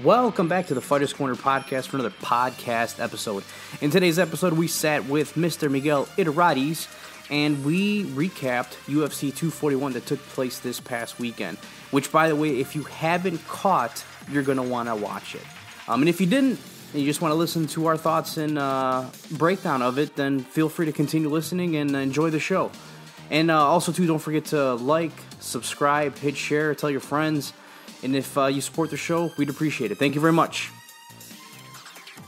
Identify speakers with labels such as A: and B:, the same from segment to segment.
A: Welcome back to the Fighters Corner podcast for another podcast episode. In today's episode, we sat with Mr. Miguel Iturralde, and we recapped UFC 241 that took place this past weekend, which, by the way, if you haven't caught, you're going to want to watch it. And if you didn't, and you just want to listen to our thoughts and breakdown of it, then feel free to continue listening and enjoy the show. And also, too, don't forget to like, subscribe, hit share, tell your friends. And if you support the show, we'd appreciate it. Thank you very much.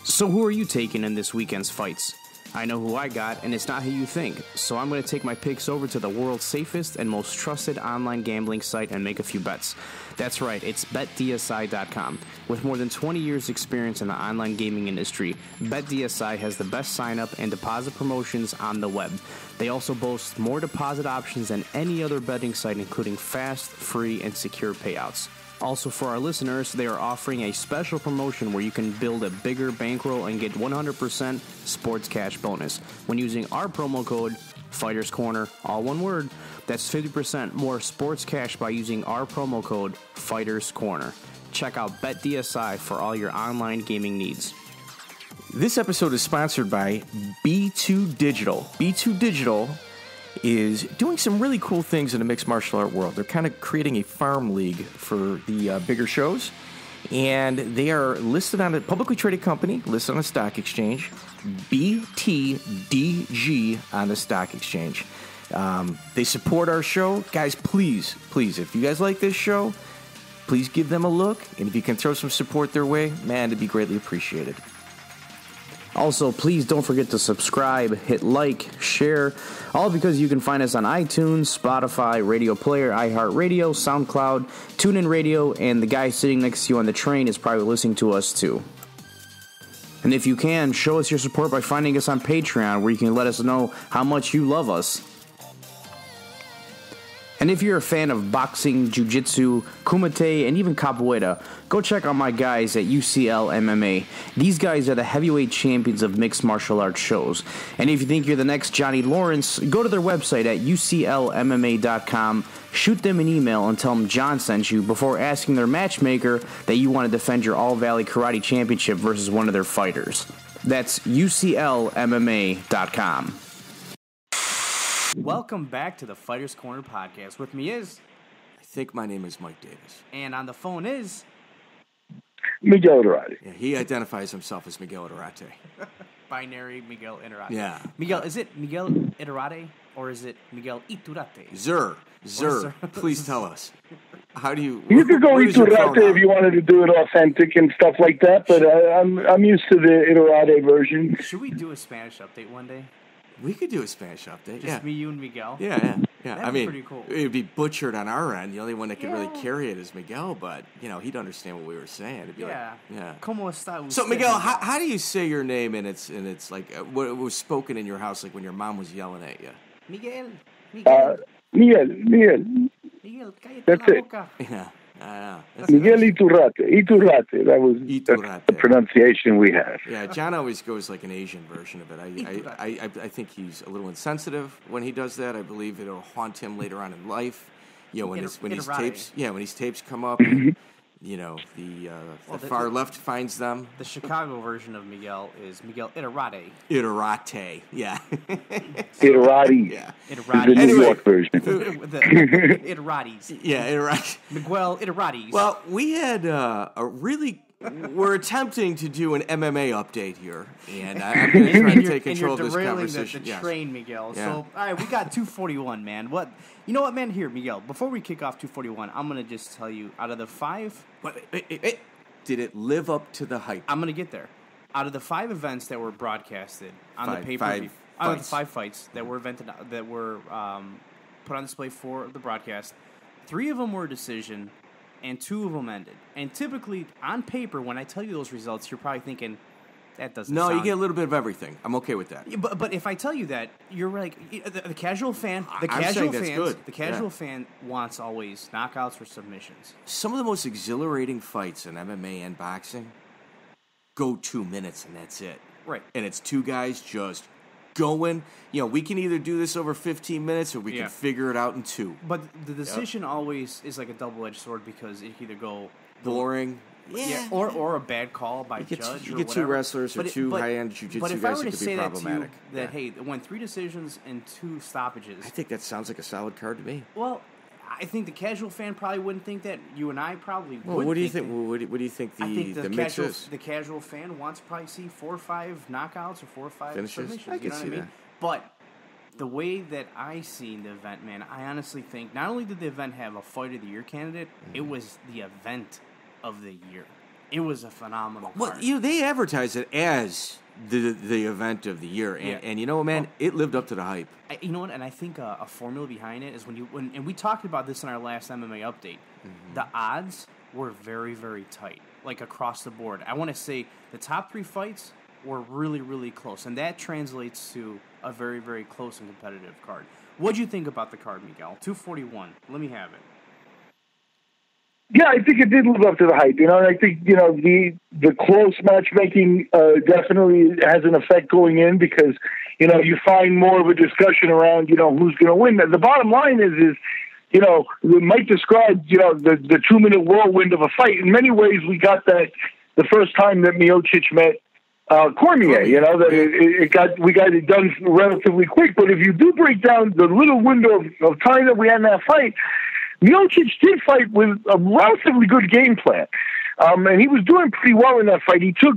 A: So who are you taking in this weekend's fights? I know who I got, and it's not who you think. So I'm going to take my picks over to the world's safest and most trusted online gambling site and make a few bets. That's right, it's BetDSI.com. With more than 20 years' experience in the online gaming industry, BetDSI has the best sign-up and deposit promotions on the web. They also boast more deposit options than any other betting site, including fast, free, and secure payouts. Also, for our listeners, they are offering a special promotion where you can build a bigger bankroll and get 100% sports cash bonus when using our promo code Fighters Corner, all one word. That's 50% more sports cash by using our promo code Fighters Corner. Check out BetDSI for all your online gaming needs.
B: This episode is sponsored by B2 Digital. B2 Digital is doing some really cool things in the mixed martial art world. They're kind of creating a farm league for the bigger shows, and they are listed on a publicly traded company, listed on a stock exchange, BTDG on the stock exchange. They support our show. Guys, please, if you guys like this show, please give them a look, and if you can throw some support their way, man, it'd be greatly appreciated.
A: Also, please don't forget to subscribe, hit like, share, all because you can find us on iTunes, Spotify, Radio Player, iHeartRadio, SoundCloud, TuneIn Radio, and the guy sitting next to you on the train is probably listening to us too. And if you can, show us your support by finding us on Patreon, where you can let us know how much you love us. And if you're a fan of boxing, jiu-jitsu, kumite, and even capoeira, go check out my guys at UCL MMA. These guys are the heavyweight champions of mixed martial arts shows. And if you think you're the next Johnny Lawrence, go to their website at uclmma.com, shoot them an email and tell them John sent you before asking their matchmaker that you want to defend your All-Valley Karate Championship versus one of their fighters. That's uclmma.com. Welcome back to the Fighters Corner podcast. With me is...
B: I think my name is Mike Davis.
A: And on the phone is...
C: Miguel Iturralde.
B: Yeah, he identifies himself as Miguel Iturralde.
A: Binary Miguel Iturralde.
B: Yeah.
A: Miguel, is it Miguel Iturralde or is it Miguel Iturrate?
B: Zer, please tell us. How do you...
C: You could go Iturrate if you wanted to do it authentic and stuff like that, but I'm used to the Iturralde version.
A: Should we do a Spanish update one day?
B: We could do a Spanish update.
A: Just me, you, and Miguel.
B: Yeah.
A: That'd be pretty cool.
B: It'd be butchered on our end. The only one that could really carry it is Miguel, but he'd understand what we were saying. It'd be
A: ¿Cómo está usted?
B: So Miguel, how do you say your name? And it's like what was spoken in your house, like when your mom was yelling at you.
A: Miguel.
C: Miguel.
A: Cállate
C: That's
A: la
C: it.
A: boca.
B: Yeah.
C: Miguel Iturrate. That's the pronunciation we have.
B: Yeah, John always goes like an Asian version of it. I think he's a little insensitive when he does that. I believe it'll haunt him later on in life. When his tapes come up. The far left finds them.
A: The Chicago version of Miguel is Miguel Iturrate.
B: Iturrate, yeah.
C: Iturrate.
B: Yeah.
A: Iturrate.
C: The New York version.
A: The Iturrates.
B: Yeah, Iturrate.
A: Miguel Iturrates.
B: Well, we had we're attempting to do an MMA update here, and I'm going to try to take control of this conversation.
A: The train, Miguel.
B: Yeah.
A: So, all right, we got 241, man. You know what, man? Here, Miguel, before we kick off 241, I'm going to just tell you, out of the 5...
B: Did it live up to the hype?
A: I'm going to get there. Out of the 5 events that were broadcasted on the pay-per-view... Out of the 5 fights that were put on display for the broadcast, 3 of them were a decision, and 2 of them ended. And typically, on paper, when I tell you those results, you're probably thinking, that doesn't sound...
B: No, you get a little bit of everything. I'm okay with that.
A: Yeah, but if I tell you that, you're like, the casual fan... The casual fan wants always knockouts or submissions.
B: Some of the most exhilarating fights in MMA and boxing go 2 minutes, and that's it.
A: Right.
B: And it's 2 guys just... going, we can either do this over 15 minutes or we can figure it out in 2.
A: But the decision always is like a double-edged sword because it can either go
B: boring,
A: Yeah, or a bad call by judge.
B: You get two wrestlers or two high-end jiu-jitsu guys that could be problematic.
A: Hey, it went 3 decisions and 2 stoppages.
B: I think that sounds like a solid card to me.
A: Well, I think the casual fan probably wouldn't think that. You and I probably would.
B: Well, what do you think? What do you think the mix is?
A: The casual fan wants to probably see 4 or 5 knockouts or 4 or 5
B: finishes.
A: Submissions.
B: I can see that.
A: But the way that I seen the event, man, I honestly think not only did the event have a Fight of the Year candidate, it was the event of the year. It was a phenomenal card.
B: Well, they advertised it as the event of the year, and you know what, man, it lived up to the hype.
A: You know what? And I think a formula behind it is and we talked about this in our last MMA update. Mm-hmm. The odds were very, very tight, like across the board. I want to say the top 3 fights were really, really close, and that translates to a very, very close and competitive card. What'd you think about the card, Miguel? 241. Let me have it.
C: Yeah, I think it did live up to the hype, and I think, the close matchmaking definitely has an effect going in because, you find more of a discussion around, who's going to win. The bottom line is Mike described, the 2-minute whirlwind of a fight. In many ways, we got that the first time that Miocic met Cormier, that we got it done relatively quick. But if you do break down the little window of time that we had in that fight, Miocic did fight with a relatively good game plan. And he was doing pretty well in that fight. He took,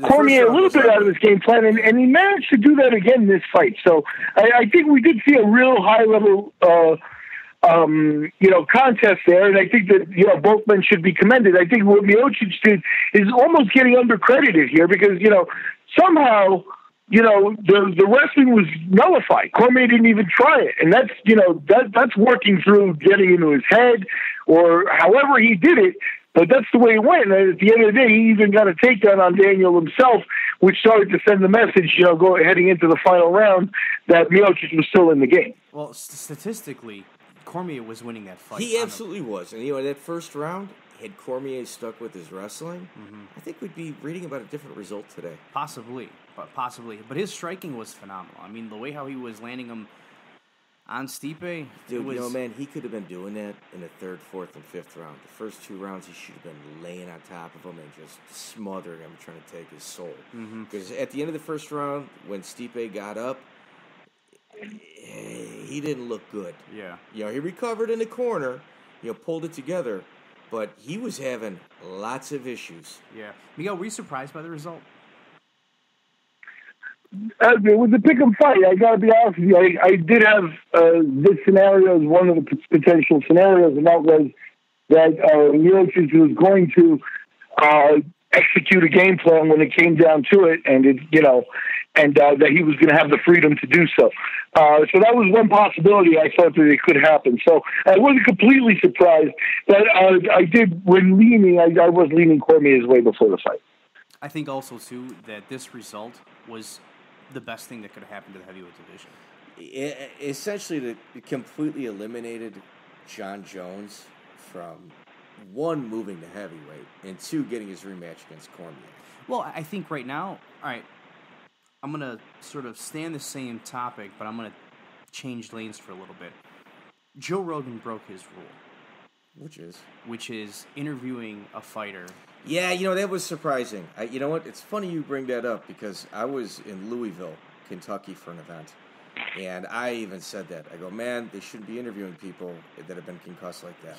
C: Cormier a little bit out of his game plan, and he managed to do that again in this fight. So I think we did see a real high-level, contest there, and I think that, both men should be commended. I think what Miocic did is almost getting undercredited here because, somehow, the wrestling was nullified. Cormier didn't even try it. And that's, that's working through getting into his head or however he did it. But that's the way it went. And at the end of the day, he even got a takedown on Daniel himself, which started to send the message, heading into the final round that Miocic was still in the game.
A: Well, statistically, Cormier was winning that fight.
B: He absolutely was. And, that first round, had Cormier stuck with his wrestling, I think we'd be reading about a different result today.
A: Possibly. But his striking was phenomenal. I mean, the way how he was landing them on Stipe.
B: Dude, man, he could have been doing that in the 3rd, 4th, and 5th round. The first 2 rounds, he should have been laying on top of him and just smothering him, trying to take his soul. Because at the end of the first round, when Stipe got up, he didn't look good.
A: Yeah.
B: He recovered in the corner, pulled it together, but he was having lots of issues.
A: Yeah. Miguel, were you surprised by the result?
C: It was a pick-em fight. I got to be honest with you. I did have this scenario as one of the potential scenarios, and that was that Miocic was going to execute a game plan when it came down to it, and that he was going to have the freedom to do so. So that was one possibility I thought that it could happen. So I wasn't completely surprised, but I did, when leaning, I was leaning Cormier's way before the fight.
A: I think also, too, that this result was the best thing that could have happened to the heavyweight division.
B: Essentially, it completely eliminated John Jones from, 1, moving to heavyweight, and 2, getting his rematch against Cormier.
A: Well, I think right now, all right, I'm going to sort of stay on the same topic, but I'm going to change lanes for a little bit. Joe Rogan broke his rule. Which is interviewing a fighter.
B: Yeah, that was surprising. You know what? It's funny you bring that up because I was in Louisville, Kentucky for an event, and I even said that. I go, man, they shouldn't be interviewing people that have been concussed like that.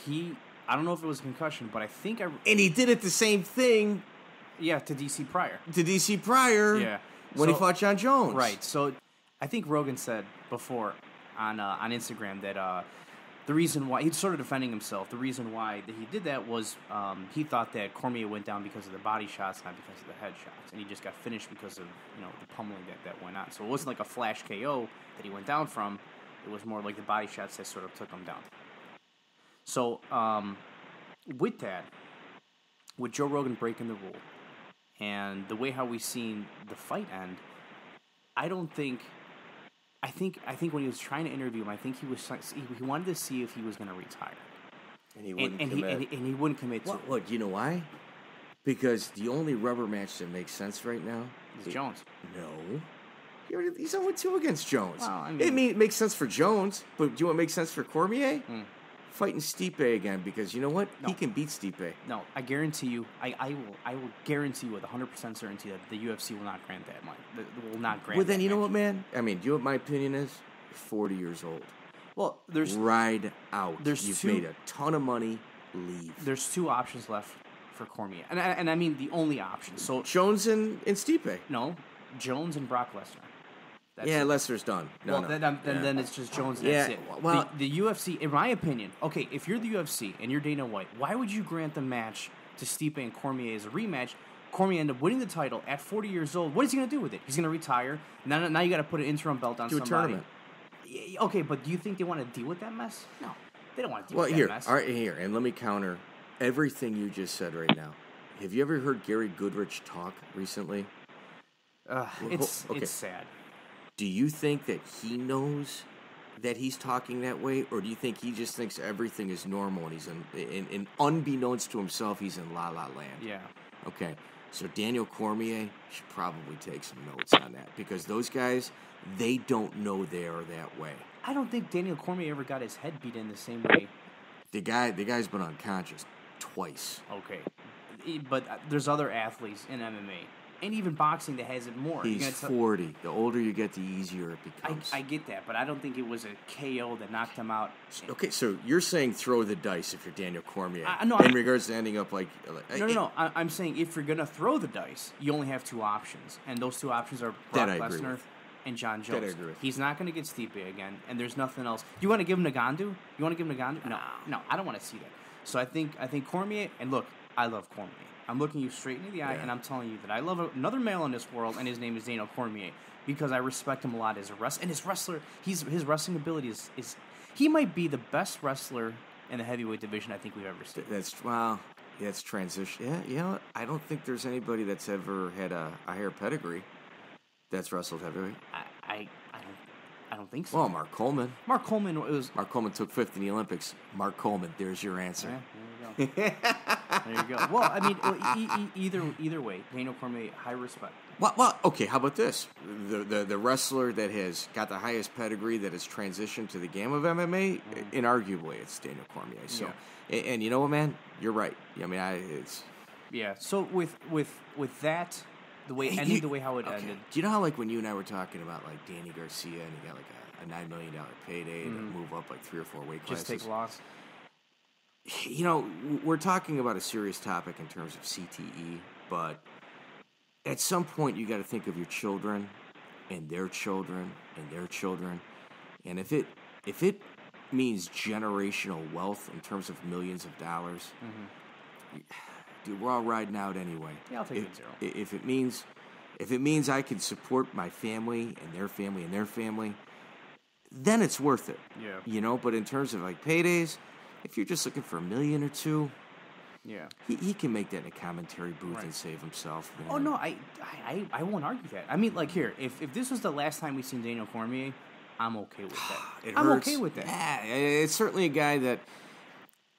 A: I don't know if it was a concussion, but I think and
B: he did it the same thing.
A: Yeah, to DC Pryor.
B: Yeah. When he fought John Jones.
A: Right. So I think Rogan said before on Instagram that the reason why, he's sort of defending himself, the reason why that he did that was he thought that Cormier went down because of the body shots, not because of the head shots. And he just got finished because of, the pummeling that went on. So it wasn't like a flash KO that he went down from. It was more like the body shots that sort of took him down. So with that, with Joe Rogan breaking the rule, and the way how we seen the fight end, I think when he was trying to interview him, I think he wanted to see if he was going to retire,
B: and he wouldn't commit.
A: He wouldn't commit to it.
B: What? Do you know why? Because the only rubber match that makes sense right now
A: is Jones.
B: No, he's 0-2 against Jones.
A: Well,
B: it makes sense for Jones, but do you want to make sense for Cormier? fighting Stipe again because you know what?
A: No.
B: He can beat Stipe.
A: No, I guarantee you. I will guarantee you with 100% certainty that the UFC will not grant that money. Will not grant.
B: Well, then
A: that
B: you know
A: match.
B: what, man? I mean, do you know what my opinion is? You're 40 years old.
A: Well, there's
B: Ride out. You've
A: two-
B: made a ton of money. Leave.
A: There's two options left for Cormier, and I mean the only option. So
B: Jones and Stipe.
A: no, Jones and Brock Lesnar. That's
B: Yeah,
A: it.
B: Lester's done. No,
A: Well,
B: no.
A: then it's just Jones. And
B: Yeah,
A: that's it.
B: well-
A: the UFC, in my opinion, okay, if you're the UFC and you're Dana White, why would you grant the match to Stipe and Cormier as a rematch? Cormier ended up winning the title at 40 years old. What is he going to do with it? He's going to retire. Now you got to put an interim belt on
B: Do a
A: somebody.
B: tournament.
A: Yeah, okay, but do you think they want to deal with that mess? No, they don't want to deal
B: Well,
A: with
B: here,
A: that mess.
B: all right, here, and let me counter everything you just said right now. Have you ever heard Gary Goodrich talk recently?
A: It's
B: okay.
A: sad.
B: Do you think that he knows that he's talking that way, or do you think he just thinks everything is normal and he's in unbeknownst to himself, he's in la la land?
A: Yeah.
B: Okay, so Daniel Cormier should probably take some notes on that because those guys, they don't know they are that way.
A: I don't think Daniel Cormier ever got his head beat in the same way.
B: The guy's been unconscious twice.
A: Okay, but there's other athletes in MMA and even boxing that has it more. You're
B: He's
A: gonna
B: 40. The older you get, the easier it becomes.
A: I get that, but I don't think it was a KO that knocked him out.
B: Okay, so you're saying throw the dice if you're Daniel Cormier
A: No,
B: in regards to ending up like
A: No. I'm saying if you're gonna throw the dice, you only have two options, and those two options are Brock
B: That I agree
A: Lesnar
B: with.
A: and John
B: That I
A: Jones.
B: agree with.
A: He's not gonna get Stipe again, and there's nothing else. You want to give him Ngannou? You want to give him Ngannou? No, I don't want to see that. So I think Cormier, and look, I love Cormier. I'm looking you straight into the eye, and I'm telling you that I love another male in this world, and his name is Daniel Cormier, because I respect him a lot as a wrestler. And his wrestling ability is he might be the best wrestler in the heavyweight division I think we've ever seen.
B: That's transition. Yeah, you know what? I don't think there's anybody that's ever had a higher pedigree that's wrestled heavyweight.
A: I don't think so.
B: Well, Mark Coleman.
A: Mark Coleman was.
B: Mark Coleman took fifth in the Olympics. Mark Coleman, there's your answer.
A: Yeah, there you go. Well, I mean, either way, Daniel Cormier, high respect.
B: Well, okay. How about this? The wrestler that has got the highest pedigree that has transitioned to the game of MMA, inarguably, it's Daniel Cormier. So, and you know what, man, you're right. I mean, it's
A: yeah. So with that, the way how it ended.
B: Do you know how like when you and I were talking about like Danny Garcia and he got like a $9 million payday to move up like 3 or 4 weight classes?
A: Just take loss.
B: You know, we're talking about a serious topic in terms of CTE, but at some point you got to think of your children and their children and their children, and if it means generational wealth in terms of millions of dollars, dude, we're all riding out anyway.
A: Yeah, I'll take it zero.
B: If it means I can support my family and their family and their family, then it's worth it.
A: Yeah.
B: You know, but in terms of like paydays, if you're just looking for $1 million or $2 million,
A: yeah,
B: he can make that in a commentary booth and save himself. Man.
A: Oh no, I won't argue that. I mean, like here, if this was the last time we seen Daniel Cormier, I'm okay with that. I'm okay with that.
B: Yeah, it's certainly a guy that.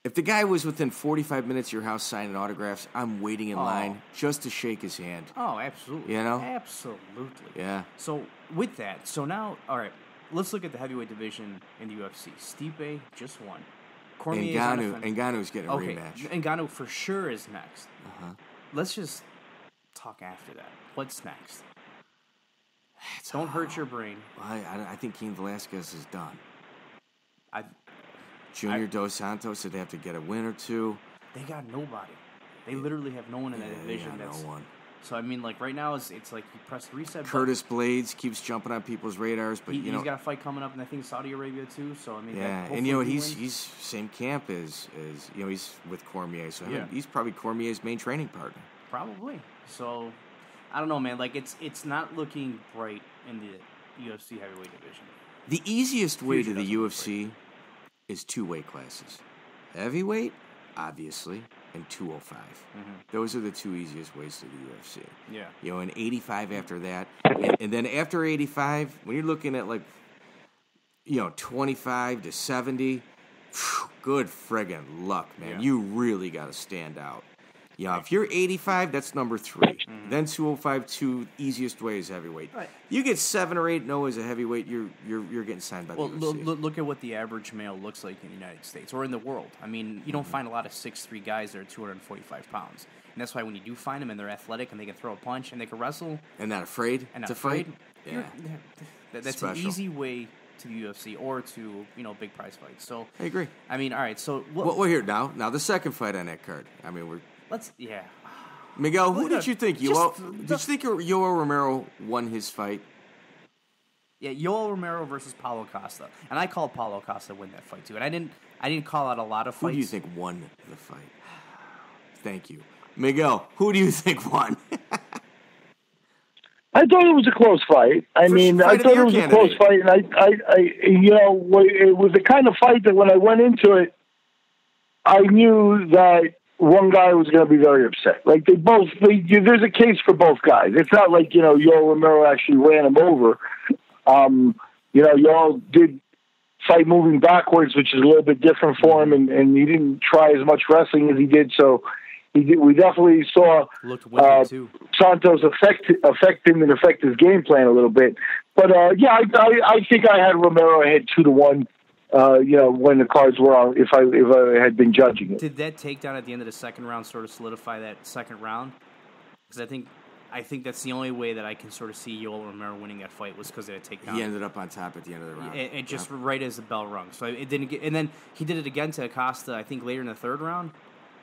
B: If the guy was within 45 minutes of your house signing autographs, I'm waiting in line just to shake his hand.
A: Oh, absolutely.
B: You know?
A: Absolutely.
B: Yeah.
A: So, with that, now, all right, let's look at the heavyweight division in the UFC. Stipe just won.
B: Ngannou's getting a rematch.
A: Ngannou for sure is next. Let's just talk after that. What's next? Don't hurt your brain.
B: I think Cain Velasquez is done. Junior Dos Santos would have to get a win or two.
A: They got nobody. They literally have no one in that division.
B: They got no one.
A: So, I mean, like, right now, it's like you press the reset button.
B: Curtis Blades keeps jumping on people's radars, but,
A: he's got a fight coming up, and I think Saudi Arabia, too. So, I mean,
B: yeah, and, you know, he's same camp as you know, he's with Cormier. So, he's probably Cormier's main training partner.
A: Probably. So, I don't know, man. Like, it's not looking bright in the UFC heavyweight division.
B: The easiest way to the UFC is 2 weight classes. Heavyweight, obviously, and 205. Those are the 2 easiest ways to the UFC.
A: Yeah.
B: You know, and 85 after that. And then after 85, when you're looking at like, you know, 25 to 70, good friggin' luck, man. Yeah. You really got to stand out. Yeah, if you're 85, that's number 3. Mm-hmm. Then 205, easiest way is heavyweight. Right. You get 7 or 8, no, as a heavyweight, you're getting signed by the UFC.
A: Look at what the average male looks like in the United States or in the world. I mean, you don't find a lot of 6'3" guys that are 245 pounds. And that's why when you do find them and they're athletic and they can throw a punch and they can wrestle.
B: And not afraid to fight?
A: Yeah. That's special. An easy way to the UFC or to, big prize fights. So
B: I agree.
A: I mean, all right, so...
B: Well, here, now the second fight on that card. I mean,
A: yeah.
B: Miguel, who did you think? Did you think Yoel Romero won his fight?
A: Yeah, Yoel Romero versus Paulo Costa. And I called Paulo Costa win that fight, too. And I didn't call out a lot of fights.
B: Who do you think won the fight? Thank you. Miguel, who do you think won?
C: I thought it was a close fight. I thought it was a close fight, and it was the kind of fight that when I went into it, I knew that one guy was going to be very upset. Like there's a case for both guys. It's not like Yoel Romero actually ran him over. Yoel did fight moving backwards, which is a little bit different for him, and he didn't try as much wrestling as he did. So. We definitely saw Santos affect him and affect his game plan a little bit. But I think I had Romero ahead 2-1. When the cards were on, if I had been judging it.
A: Did that takedown at the end of the second round sort of solidify that second round? Because I think that's the only way that I can sort of see Yoel Romero winning that fight was because of that takedown.
B: He ended up on top at the end of the round.
A: It just right as the bell rung. So it didn't get, and then he did it again to Acosta. I think later in the third round.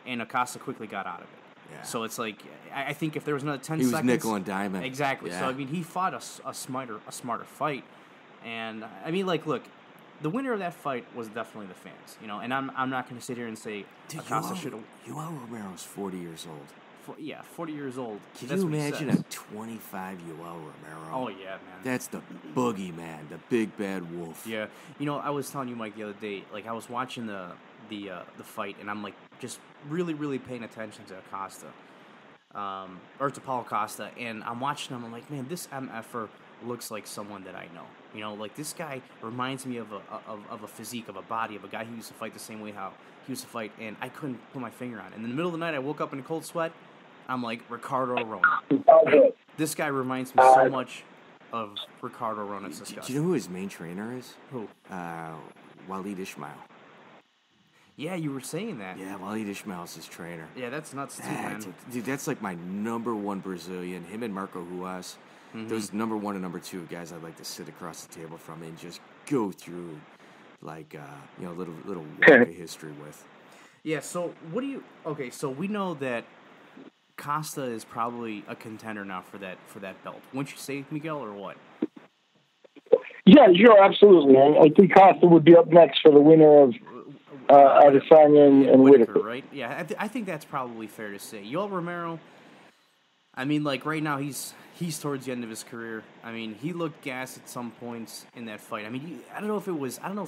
A: And Acosta quickly got out of it. Yeah. So it's like, I think if there was another 10 seconds...
B: He was nickel and diamond.
A: Exactly. Yeah. So, I mean, he fought a smarter fight. And, I mean, look, the winner of that fight was definitely the fans. And I'm not going to sit here and say Acosta should have...
B: Yoel Romero's 40 years old.
A: 40 years old.
B: Can you imagine a 25 Yoel Romero?
A: Oh, yeah, man.
B: That's the boogeyman, the big bad wolf.
A: Yeah. I was telling you, Mike, the other day, I was watching the fight, and I'm just really, really paying attention to Acosta, or to Paulo Costa, and I'm watching him. I'm like, man, this MFer looks like someone that I know. This guy reminds me of a physique, of a body, of a guy who used to fight the same way how he used to fight, and I couldn't put my finger on it. And in the middle of the night, I woke up in a cold sweat. I'm like, Ricardo Arona. This guy reminds me so much of Ricardo Arona.
B: Do you know who his main trainer is?
A: Who?
B: Walid Ismail.
A: Yeah, you were saying that.
B: Yeah, Walid Ismail's his trainer.
A: Yeah, that's nuts too, man.
B: Dude, that's like my number one Brazilian. Him and Marco Ruas. Mm-hmm. Those number 1 and number 2 guys I'd like to sit across the table from and just go through, little walk of history with.
A: Yeah. So so we know that Costa is probably a contender now for that belt. Wouldn't you say, Miguel, or what?
C: Yeah, sure, absolutely. I think Costa would be up next for the winner of Adesanya and Whitaker,
A: right? Yeah, I think that's probably fair to say. Yoel Romero, I mean, right now he's towards the end of his career. I mean, he looked gassed at some points in that fight. I mean, I don't know if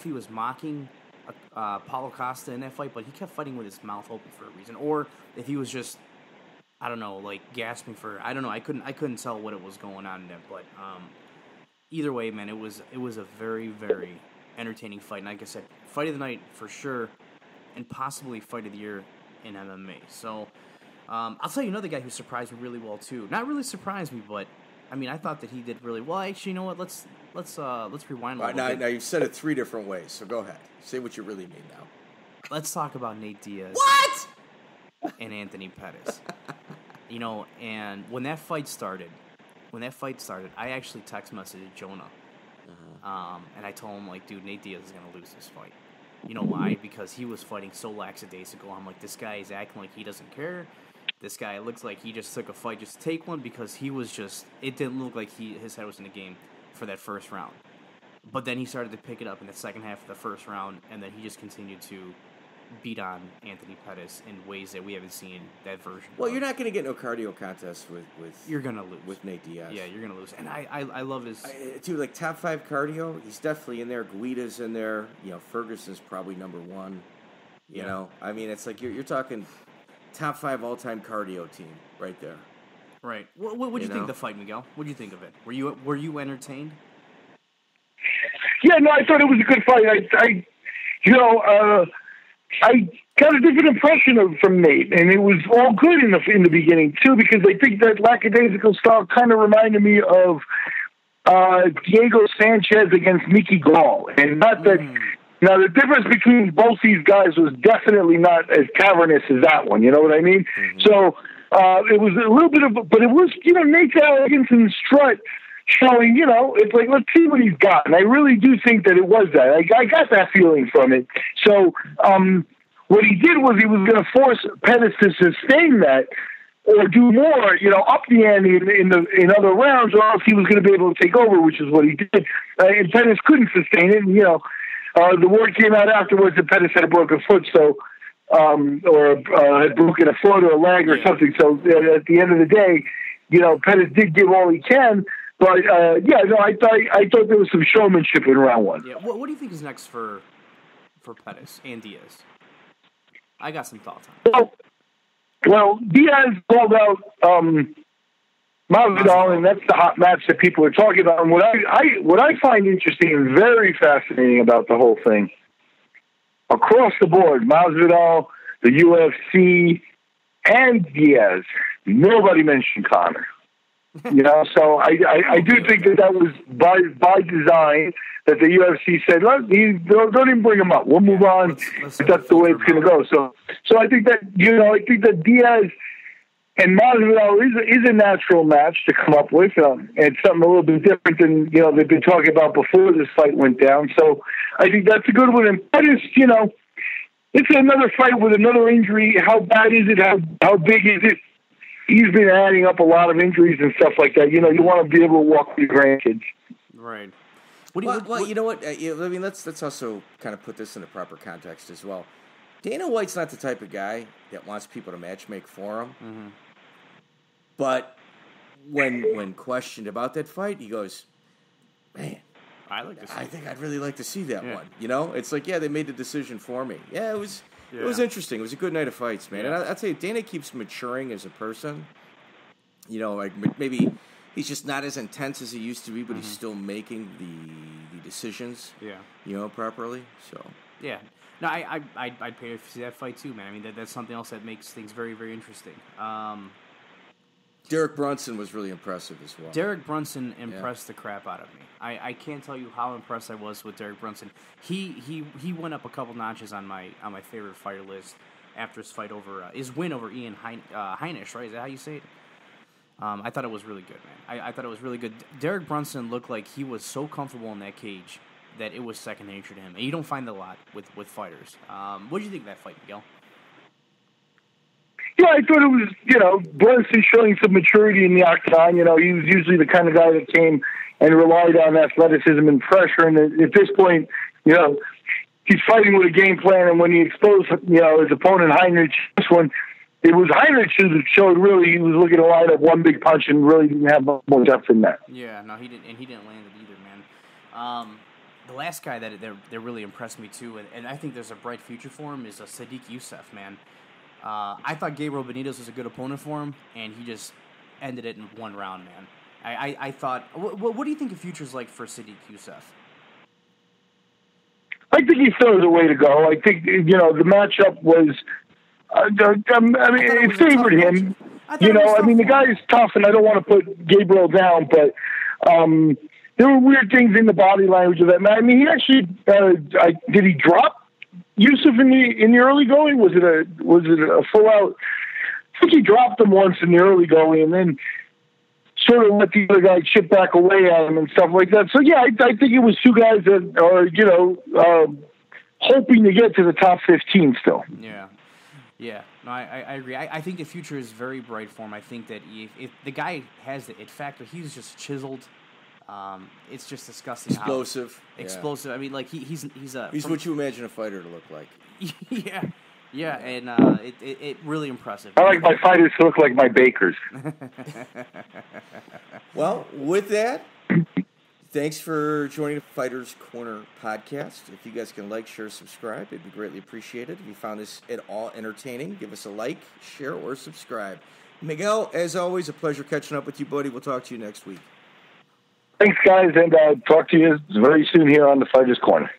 A: he was mocking Paulo Costa in that fight, but he kept fighting with his mouth open for a reason, or if he was just, I don't know, gasping for, I don't know. I couldn't tell what it was going on in there, but either way, man, it was a very, very entertaining fight. And like I said, fight of the night for sure, and possibly fight of the year in MMA. So I'll tell you another guy who surprised me really well too. Not really surprised me, but I mean, I thought that he did really well. Actually, you know what? Let's rewind a little bit.
B: Now you've said it 3 different ways, so go ahead. Say what you really mean now.
A: Let's talk about Nate Diaz.
B: What?
A: And Anthony Pettis. And when that fight started, I actually text messaged Jonah. And I told him, dude, Nate Diaz is going to lose this fight. You know why? Because he was fighting so lackadaisical. I'm like, this guy is acting like he doesn't care. This guy looks like he just took a fight just to take one, because he was just, it didn't look like his head was in the game for that first round. But then he started to pick it up in the second half of the first round, and then he just continued to beat on Anthony Pettis in ways that we haven't seen that version.
B: Well, you're not going to get no cardio contest with
A: you're going to lose
B: with Nate Diaz.
A: Yeah, you're going to lose. And I love his
B: dude, top 5 cardio. He's definitely in there. Guida's in there. Ferguson's probably number 1. You know, I mean, it's like you're talking top 5 all-time cardio team right there.
A: Right. What did you think of the fight, Miguel? What did you think of it? Were you entertained? Yeah,
C: no, I thought it was a good fight. got a different impression from Nate, and it was all good in the beginning too, because I think that lackadaisical style kind of reminded me of Diego Sanchez against Mickey Gall, and not that. Now, the difference between both these guys was definitely not as cavernous as that one. You know what I mean? Mm-hmm. So it was a little bit of, but it was, Nate's arrogance and strut showing, it's like, let's see what he's got. And I really do think that it was that. I got that feeling from it. So what he did was he was going to force Pettis to sustain that or do more, up the ante in other rounds, or else he was going to be able to take over, which is what he did. And Pettis couldn't sustain it. And, the word came out afterwards that Pettis had a broken foot, so or had broken a foot or a leg or something. So at the end of the day, Pettis did give all he can. But I thought there was some showmanship in round one.
A: Yeah. What do you think is next for Pettis and Diaz? I got some thoughts on it.
C: Well, Diaz called out Masvidal, and that's the hot match that people are talking about. And what I find interesting and very fascinating about the whole thing, across the board, Masvidal, the UFC, and Diaz, nobody mentioned Conor. So I do think that was by design, that the UFC said, look, don't even bring him up. We'll move on. That's the way it's going to go. So I think that Diaz and Masvidal is a natural match to come up with. It's something a little bit different than, they've been talking about before this fight went down. So I think that's a good one. And Pettis, it's another fight with another injury. How bad is it? How big is it? He's been adding up a lot of injuries and stuff like that. You want to be able to walk with your grandkids.
A: Right.
B: You know what? Let's also kind of put this in the proper context as well. Dana White's not the type of guy that wants people to matchmake for him. Mm-hmm. But when questioned about that fight, he goes, "Man, I think I'd really like to see that one." It's like, they made the decision for me. Yeah, it was interesting. It was a good night of fights, man. And I'll tell you, Dana keeps maturing as a person. Like maybe he's just not as intense as he used to be, but he's still making the decisions. Properly. So
A: yeah. No, I'd pay to see that fight too, man. I mean, that's something else that makes things very, very interesting.
B: Derek Brunson was really impressive as well.
A: Derek Brunson impressed the crap out of me. I can't tell you how impressed I was with Derek Brunson. He went up a couple notches on my favorite fighter list after his fight over his win over Ian Heinisch, right? Is that how you say it? I thought it was really good, man. I thought it was really good. Derek Brunson looked like he was so comfortable in that cage that it was second nature to him. And you don't find that a lot with fighters. What did you think of that fight, Miguel?
C: Yeah, I thought it was, Brunson showing some maturity in the octagon. He was usually the kind of guy that came and relied on athleticism and pressure. And at this point, he's fighting with a game plan. And when he exposed, his opponent, Heinrich, this one, it was Heinrich who showed really he was looking to line up one big punch and really didn't have more depth than that.
A: Yeah, no, he didn't land it either, man. The last guy that really impressed me too, and I think there's a bright future for him, is Sadiq Youssef, man. I thought Gabriel Benitez was a good opponent for him, and he just ended it in one round, man. I thought, what do you think the future's like for Sadiq Youssef?
C: I think he still has a way to go. I think, the matchup was, it favored him. The guy is tough, and I don't want to put Gabriel down, but there were weird things in the body language of that man. I mean, he actually, did he drop Youssef in the early going? Was it a full out? I think he dropped him once in the early going, and then sort of let the other guy chip back away at him and stuff like that. So yeah, I think it was two guys that are hoping to get to the top 15 still.
A: Yeah. No, I agree. I think the future is very bright for him. I think that if the guy has the it factor, he's just chiseled. It's just disgusting.
B: Explosive.
A: Explosive. I mean, like he's
B: what you imagine a fighter to look like.
A: Yeah, and it really impressive.
C: I like my fighters to look like my bakers.
B: Well, with that, thanks for joining the Fighters Corner podcast. If you guys can like, share, subscribe, it'd be greatly appreciated. If you found this at all entertaining, give us a like, share, or subscribe. Miguel, as always, a pleasure catching up with you, buddy. We'll talk to you next week.
C: Thanks, guys, and talk to you very soon here on the Fighters Corner.